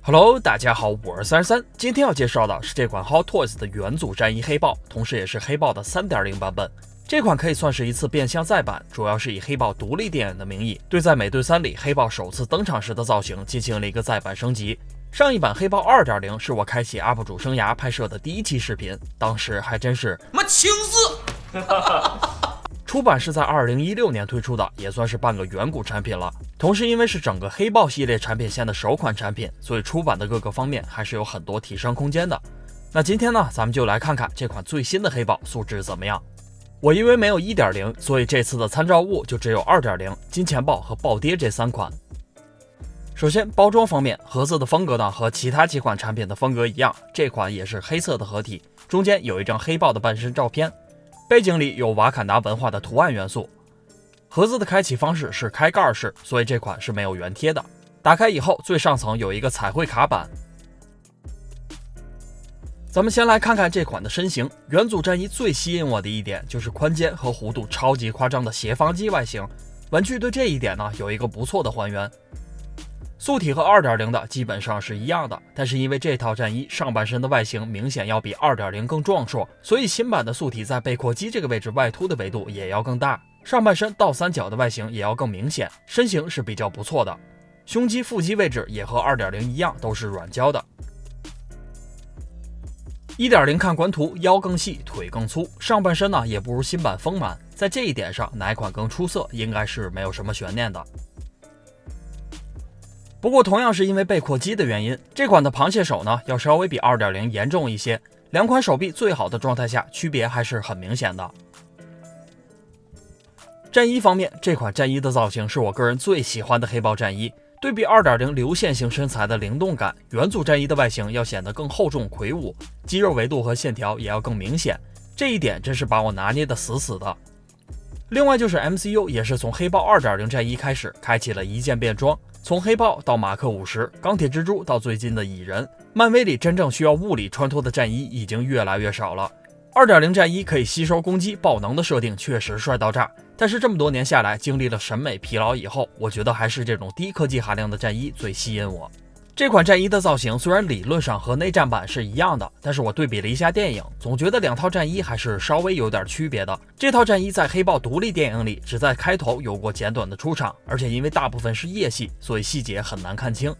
Hello， 大家好，我是33，今天要介绍的是这款 Hot Toys 的元祖战衣黑豹，同时也是黑豹的 3.0 版本。这款可以算是一次变相再版，主要是以黑豹独立电影的名义，对在美队3里黑豹首次登场时的造型进行了一个再版升级。上一版黑豹 2.0 是我开启 UP 主生涯拍摄的第一期视频，当时还真是妈青死。出版是在2016年推出的，也算是半个远古产品了。同时因为是整个黑豹系列产品线的首款产品，所以出版的各个方面还是有很多提升空间的。那今天呢，咱们就来看看这款最新的黑豹素质怎么样。我因为没有 1.0， 所以这次的参照物就只有 2.0、金钱豹和豹爹这3款。首先包装方面，盒子的风格呢和其他几款产品的风格一样，这款也是黑色的合体，中间有一张黑豹的半身照片，背景里有瓦坎达文化的图案元素。盒子的开启方式是开盖式，所以这款是没有原贴的。打开以后，最上层有一个彩绘卡板。咱们先来看看这款的身形。元祖战衣最吸引我的一点就是宽肩和弧度超级夸张的斜方肌外形，玩具对这一点呢有一个不错的还原。素体和 2.0 的基本上是一样的，但是因为这套战衣上半身的外形明显要比 2.0 更壮硕，所以新版的素体在背阔肌这个位置外凸的维度也要更大，上半身倒三角的外形也要更明显，身形是比较不错的。胸肌腹肌位置也和 2.0 一样都是软胶的。1.0 看官图，腰更细腿更粗，上半身呢也不如新版丰满，在这一点上哪款更出色应该是没有什么悬念的。不过同样是因为背阔肌的原因，这款的螃蟹手呢要稍微比 2.0 严重一些，两款手臂最好的状态下区别还是很明显的。战衣方面，这款战衣的造型是我个人最喜欢的黑豹战衣，对比 2.0 流线型身材的灵动感，元祖战衣的外形要显得更厚重魁梧，肌肉维度和线条也要更明显，这一点真是把我拿捏得死死的。另外就是 MCU 也是从黑豹 2.0 战衣开始开启了一键变装，从黑豹到马克50、钢铁蜘蛛到最近的蚁人，漫威里真正需要物理穿脱的战衣已经越来越少了。2.0 战衣可以吸收攻击爆能的设定确实帅到炸，但是这么多年下来，经历了审美疲劳以后，我觉得还是这种低科技含量的战衣最吸引我。这款战衣的造型虽然理论上和内战版是一样的，但是我对比了一下电影，总觉得两套战衣还是稍微有点区别的。这套战衣在黑豹独立电影里只在开头有过简短的出场，而且因为大部分是夜戏，所以细节很难看清。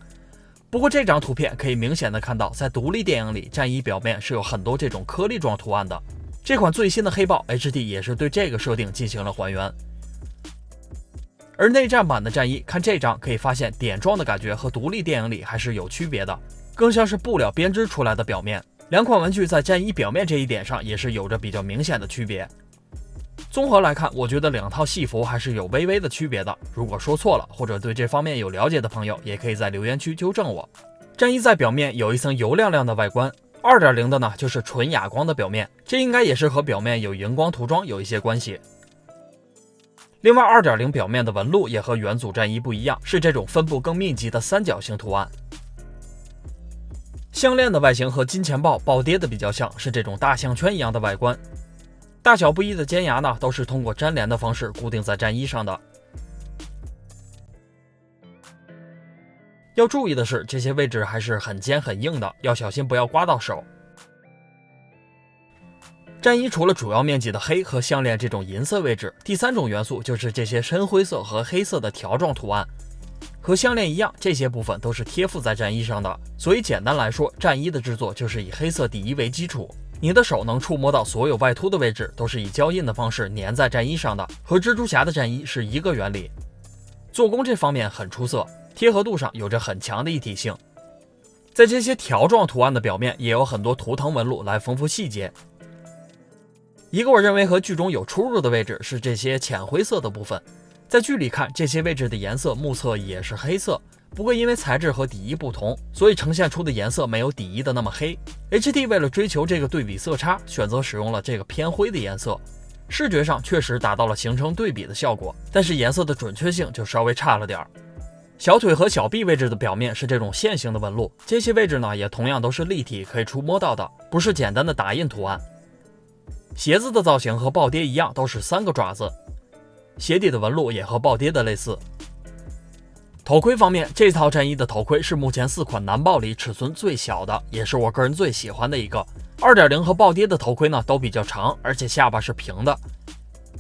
不过这张图片可以明显的看到，在独立电影里战衣表面是有很多这种颗粒状图案的。这款最新的黑豹 HD 也是对这个设定进行了还原。而内战版的战衣，看这张可以发现点状的感觉和独立电影里还是有区别的，更像是布料编织出来的表面。两款玩具在战衣表面这一点上也是有着比较明显的区别。综合来看，我觉得两套戏服还是有微微的区别的，如果说错了或者对这方面有了解的朋友，也可以在留言区纠正我。战衣在表面有一层油亮亮的外观， 2.0 的呢就是纯哑光的表面，这应该也是和表面有荧光涂装有一些关系。另外 2.0 表面的纹路也和元祖战衣不一样，是这种分布更密集的三角形图案。项链的外形和金钱豹豹爹的比较像，是这种大项圈一样的外观，大小不一的尖牙呢都是通过粘连的方式固定在战衣上的。要注意的是，这些位置还是很尖很硬的，要小心不要刮到手。战衣除了主要面积的黑和项链这种银色位置，第三种元素就是这些深灰色和黑色的条状图案。和项链一样，这些部分都是贴附在战衣上的，所以简单来说，战衣的制作就是以黑色底衣为基础，你的手能触摸到所有外凸的位置都是以胶印的方式粘在战衣上的，和蜘蛛侠的战衣是一个原理。做工这方面很出色，贴合度上有着很强的一体性。在这些条状图案的表面也有很多图腾纹路来丰富细节。一个我认为和剧中有出入的位置是这些浅灰色的部分，在剧里看这些位置的颜色目测也是黑色，不过因为材质和底衣不同，所以呈现出的颜色没有底衣的那么黑。 HD 为了追求这个对比色差，选择使用了这个偏灰的颜色，视觉上确实达到了形成对比的效果，但是颜色的准确性就稍微差了点。小腿和小臂位置的表面是这种线形的纹路，这些位置呢也同样都是立体可以触摸到的，不是简单的打印图案。鞋子的造型和豹爹一样，都是3个爪子，鞋底的纹路也和豹爹的类似。头盔方面，这套战衣的头盔是目前4款男豹里尺寸最小的，也是我个人最喜欢的一个。2.0 和暴跌的头盔呢都比较长，而且下巴是平的。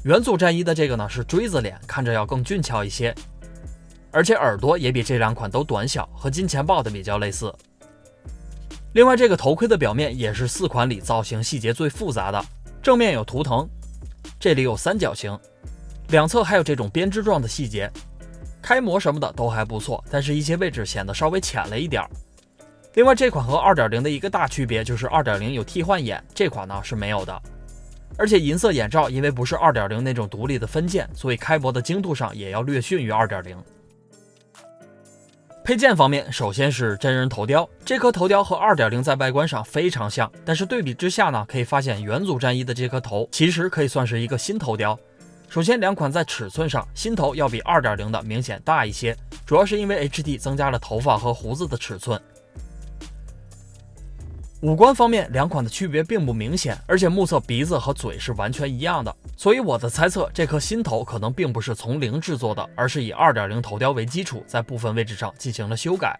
元祖战衣的这个呢是锥子脸，看着要更俊俏一些，而且耳朵也比这2款都短小，和金钱豹的比较类似。另外，这个头盔的表面也是4款里造型细节最复杂的，正面有图腾，这里有三角形，两侧还有这种编织状的细节。开模什么的都还不错，但是一些位置显得稍微浅了一点。另外，这款和 2.0 的一个大区别就是 2.0 有替换眼，这款呢是没有的。而且银色眼罩因为不是 2.0 那种独立的分件，所以开模的精度上也要略逊于 2.0。配件方面，首先是真人头雕，这颗头雕和 2.0 在外观上非常像，但是对比之下呢，可以发现元祖战衣的这颗头其实可以算是一个新头雕。首先2款在尺寸上，新头要比 2.0 的明显大一些，主要是因为 HT 增加了头发和胡子的尺寸。五官方面，2款的区别并不明显，而且目测鼻子和嘴是完全一样的，所以我的猜测，这颗新头可能并不是从零制作的，而是以 2.0 头雕为基础，在部分位置上进行了修改。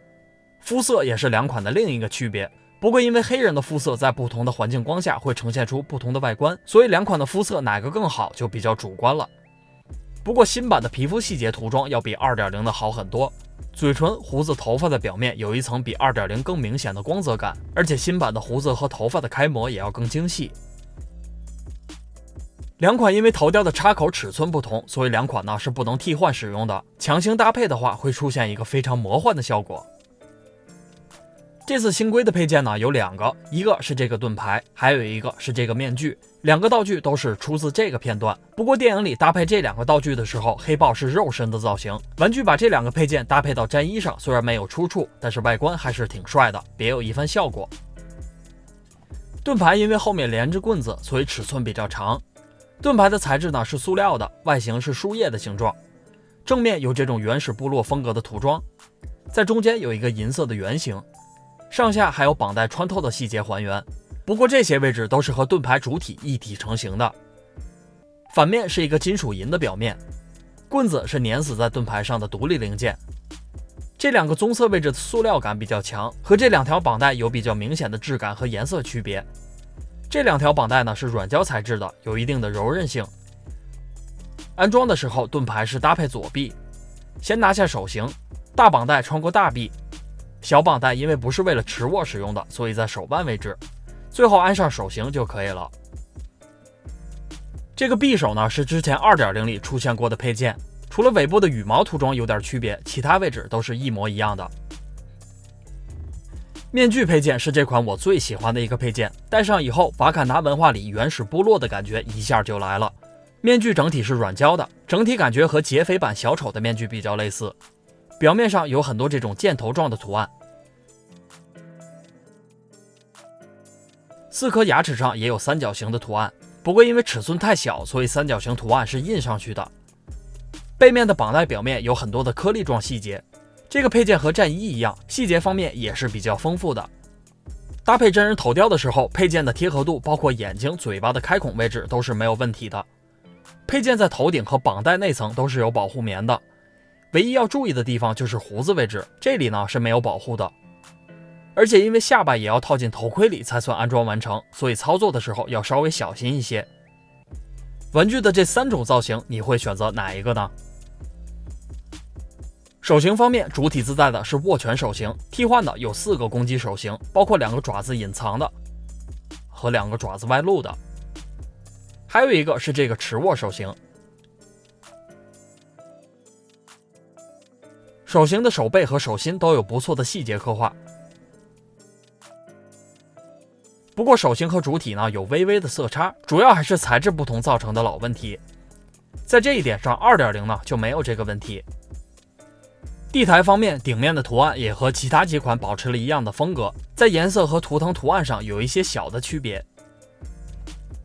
肤色也是2款的另一个区别，不过因为黑人的肤色在不同的环境光下会呈现出不同的外观，所以2款的肤色哪个更好就比较主观了。不过新版的皮肤细节涂装要比 2.0 的好很多，嘴唇、胡子、头发的表面有一层比 2.0 更明显的光泽感，而且新版的胡子和头发的开模也要更精细。2款因为头雕的插口尺寸不同，所以2款呢是不能替换使用的，强行搭配的话会出现一个非常魔幻的效果。这次新规的配件呢有2个，一个是这个盾牌，还有一个是这个面具，2个道具都是出自这个片段。不过电影里搭配这2个道具的时候，黑豹是肉身的造型，玩具把这2个配件搭配到战衣上，虽然没有出处，但是外观还是挺帅的，别有一番效果。盾牌因为后面连着棍子，所以尺寸比较长。盾牌的材质呢是塑料的，外形是树叶的形状，正面有这种原始部落风格的涂装，在中间有一个银色的圆形。上下还有绑带穿透的细节还原，不过这些位置都是和盾牌主体一体成型的。反面是一个金属银的表面，棍子是粘死在盾牌上的独立零件。这2个棕色位置的塑料感比较强，和这2条绑带有比较明显的质感和颜色区别。这2条绑带呢是软胶材质的，有一定的柔韧性。安装的时候，盾牌是搭配左臂，先拿下手型，大绑带穿过大臂。小绑带因为不是为了持握使用的，所以在手腕位置，最后安上手型就可以了。这个匕首呢是之前 2.0 里出现过的配件，除了尾部的羽毛涂装有点区别，其他位置都是一模一样的。面具配件是这款我最喜欢的一个配件，戴上以后，瓦坎达文化里原始部落的感觉一下就来了。面具整体是软胶的，整体感觉和劫匪版小丑的面具比较类似，表面上有很多这种箭头状的图案。4颗牙齿上也有三角形的图案，不过因为尺寸太小，所以三角形图案是印上去的。背面的绑带表面有很多的颗粒状细节，这个配件和战衣一样，细节方面也是比较丰富的。搭配真人头雕的时候，配件的贴合度包括眼睛、嘴巴的开孔位置都是没有问题的。配件在头顶和绑带内层都是有保护棉的，唯一要注意的地方就是胡子位置，这里呢是没有保护的。而且因为下巴也要套进头盔里才算安装完成，所以操作的时候要稍微小心一些。玩具的这3种造型，你会选择哪一个呢？手型方面，主体自带的是握拳手型，替换的有4个攻击手型，包括2个爪子隐藏的和2个爪子外露的，还有一个是这个持握手型。手型的手背和手心都有不错的细节刻画，不过手型和主体呢有微微的色差，主要还是材质不同造成的老问题。在这一点上 2.0 呢就没有这个问题。地台方面，顶面的图案也和其他几款保持了一样的风格，在颜色和图腾图案上有一些小的区别。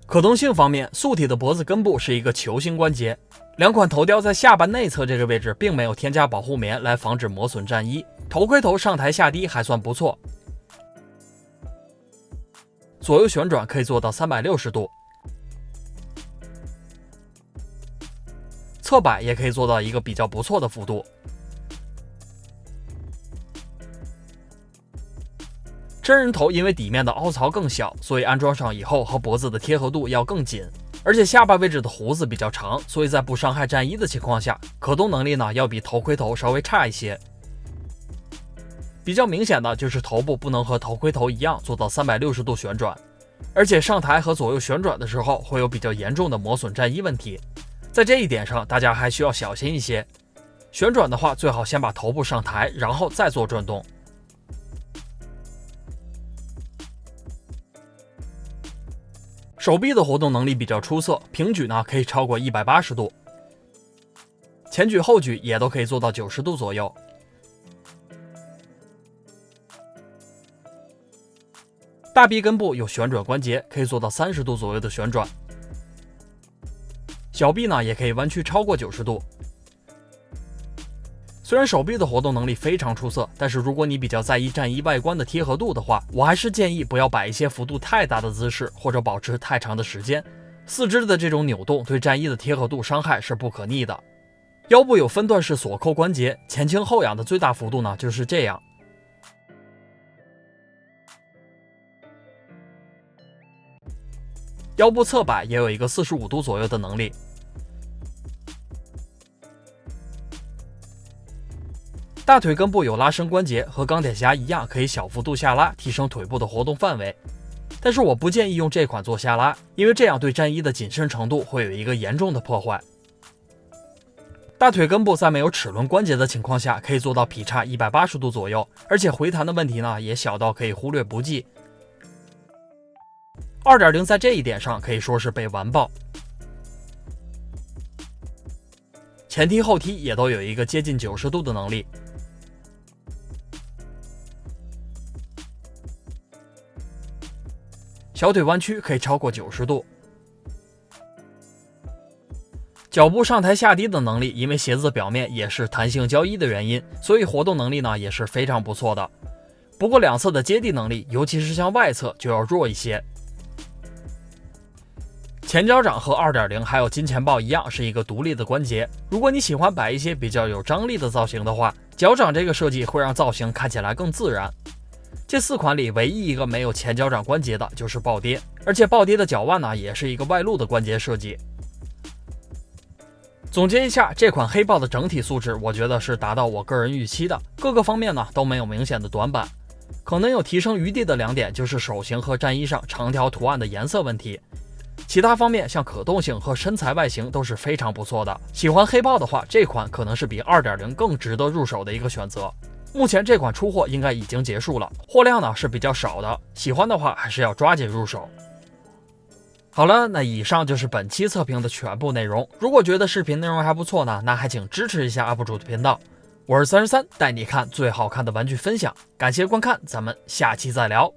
可动性方面，素体的脖子根部是一个球形关节，2款头雕在下巴内侧这个位置并没有添加保护棉来防止磨损战衣，头盔头上抬下低还算不错，左右旋转可以做到360度，侧摆也可以做到一个比较不错的幅度。真人头因为底面的凹槽更小，所以安装上以后和脖子的贴合度要更紧，而且下巴位置的胡子比较长，所以在不伤害战衣的情况下，可动能力呢要比头盔头稍微差一些。比较明显的就是头部不能和头盔头一样做到360度旋转，而且上台和左右旋转的时候会有比较严重的磨损战衣问题，在这一点上大家还需要小心一些。旋转的话，最好先把头部上抬，然后再做转动。手臂的活动能力比较出色，平举呢可以超过180度，前举后举也都可以做到90度左右。大臂根部有旋转关节，可以做到30度左右的旋转。小臂呢也可以弯曲超过90度。虽然手臂的活动能力非常出色，但是如果你比较在意战衣外观的贴合度的话，我还是建议不要摆一些幅度太大的姿势，或者保持太长的时间。四肢的这种扭动对战衣的贴合度伤害是不可逆的。腰部有分段式锁扣关节，前倾后仰的最大幅度呢就是这样。腰部侧摆也有一个45度左右的能力。大腿根部有拉伸关节，和钢铁侠一样可以小幅度下拉，提升腿部的活动范围。但是我不建议用这款做下拉，因为这样对战衣的紧身程度会有一个严重的破坏。大腿根部在没有齿轮关节的情况下，可以做到劈叉180度左右，而且回弹的问题呢也小到可以忽略不计。2.0 在这一点上可以说是被完爆，前踢后踢也都有一个接近90度的能力。小腿弯曲可以超过90度。脚部上抬下低的能力，因为鞋子表面也是弹性胶衣的原因，所以活动能力呢也是非常不错的。不过两侧的接地能力，尤其是向外侧就要弱一些。前脚掌和 2.0 还有金钱豹一样是一个独立的关节，如果你喜欢摆一些比较有张力的造型的话，脚掌这个设计会让造型看起来更自然。这4款里唯一一个没有前脚掌关节的就是豹爹，而且豹爹的脚腕呢也是一个外露的关节设计。总结一下，这款黑豹的整体素质我觉得是达到我个人预期的，各个方面呢都没有明显的短板。可能有提升余地的2点就是手型和战衣上长条图案的颜色问题，其他方面像可动性和身材外形都是非常不错的。喜欢黑豹的话，这款可能是比 2.0 更值得入手的一个选择。目前这款出货应该已经结束了，货量呢是比较少的，喜欢的话还是要抓紧入手。好了，那以上就是本期测评的全部内容。如果觉得视频内容还不错呢，那还请支持一下 UP 主的频道。我是33，带你看最好看的玩具分享，感谢观看，咱们下期再聊。